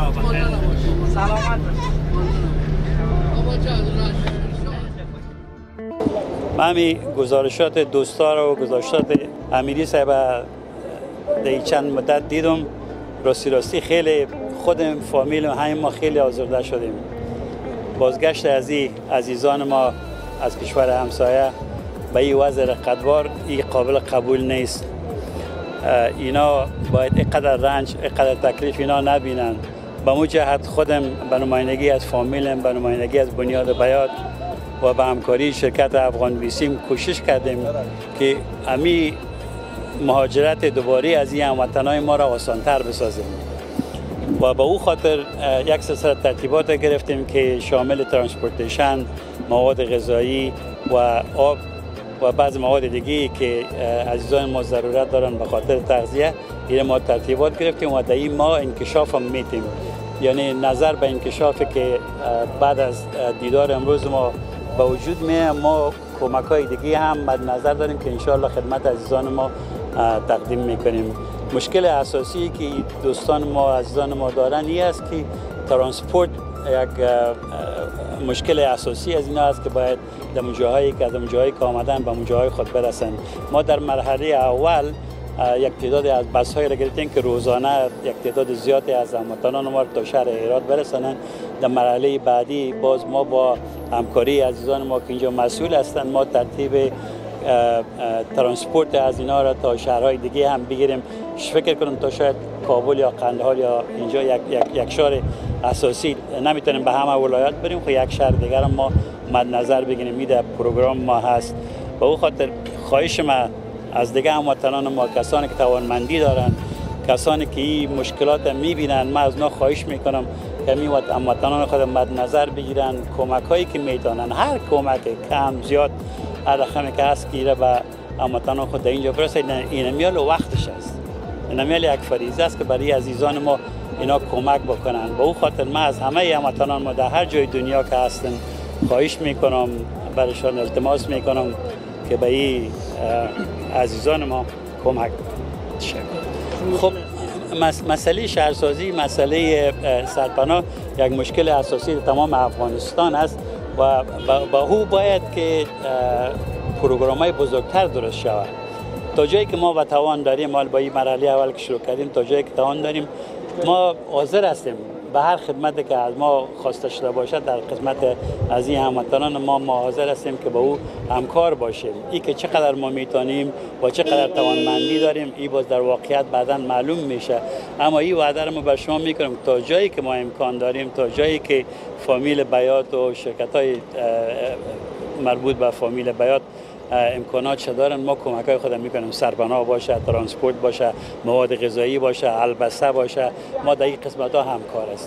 سلامت من می گزارشات دوستا رو گزارشات امیری صاحب در چند مدت دیدم. راستی خیلی خودم فامیل همین ما خیلی آزرده شدیم. بازگشت از این عزیزان ما از کشور همسایه به این وضع رقتبار این قابل قبول نیست. اینا باید اینقدر رنج اینقدر تکلیف اینا نبینن. به مو جهت خودم به نمایندگی از فامیلم به نمایندگی از بنیاد بیات و به همکاری شرکت افغان ویسیم کوشش کردیم که امی مهاجرت دوباره از این هموطنان ما را آسانتر بسازیم و به او خاطر یک سلسله ترتیبات گرفتیم که شامل ترانسپورتیشن، مواد غذایی و آب و بعض مواد دیگه که عزیزان ما ضرورت دارن به خاطر تغذیه. این ما ترتیبات گرفتیم و در این ما انکشاف هم میتیم، یعنی نظر به انکشافی که بعد از دیدار امروز ما به وجود میه ما کمک های دیگه هم مد نظر داریم که انشاءالله خدمت عزیزان ما تقدیم میکنیم. مشکل اساسی که دوستان ما عزیزان ما دارن این است که ترانسپورت یک مشکل اساسی از اینا است که باید در جاهایی که آمدن به جاهای خود برسن. ما در مرحله اول یک تعداد از بس های را گرفتیم که روزانه یک تعداد زیادی از هموطنان ما تا شهر هرات برسانند. در مرحله بعدی باز ما با همکاری عزیزان ما که اینجا مسئول هستند ما ترتیب ترانسپورت از اینا را تا شهرهای دیگه هم بگیریم. فکر کنم تا شاید کابل یا قندهار یا اینجا یک شهر اساسی نمیتونیم به همه ولایات بریم، خب یک شهر دیگر هم ما مد نظر بگیریم. این در پروگرام ما هست. به او خاطر خواهش ما از دیگه هموطنان ما کسانی که توانمندی دارن، کسانی که این مشکلات میبینن، من از اونا خواهش میکنم که هموطنان خود مد نظر بگیرن. کمک هایی که میتونن، هر کمک کم زیاد هر رقمی که هست که به هموطنان خود در اینجا برسه. این میال وقتش است، این میال یک فریضه است که برای عزیزان ما اینا کمک بکنن. به او خاطر من از همه هموطنان ما در هر جای دنیا که هستن خواهش میکنم، برایشان التماس میکنم که به این عزیزان ما کمک شد. خب مسئله شهرسازی، مسئله سرپناه یک مشکل اساسی تمام افغانستان است و با او باید که پروگرام‌های بزرگتر درست شود. تا جایی که ما توان داریم، ما با این مرحله اول که شروع کردیم تا جایی که توان داریم ما حاضر هستیم به هر خدمتی که از ما خواسته شده باشد در خدمت از این هموطنان ما حاضر هستیم که با او همکار باشیم. این که چقدر ما میتونیم و چقدر توانمندی داریم این باز در واقعیت بعداً معلوم میشه، اما این وعده رو ما به شما میکنیم تا جایی که ما امکان داریم، تا جایی که فامیل بیات و شرکت‌های مربوط به فامیل بیات امکانات دارن ما کمک‌های خود میکنیم. سرپناه باشه، ترانسپورت باشه، مواد غذایی باشه، البسه باشه، ما در این قسمت‌ها همکار هستیم.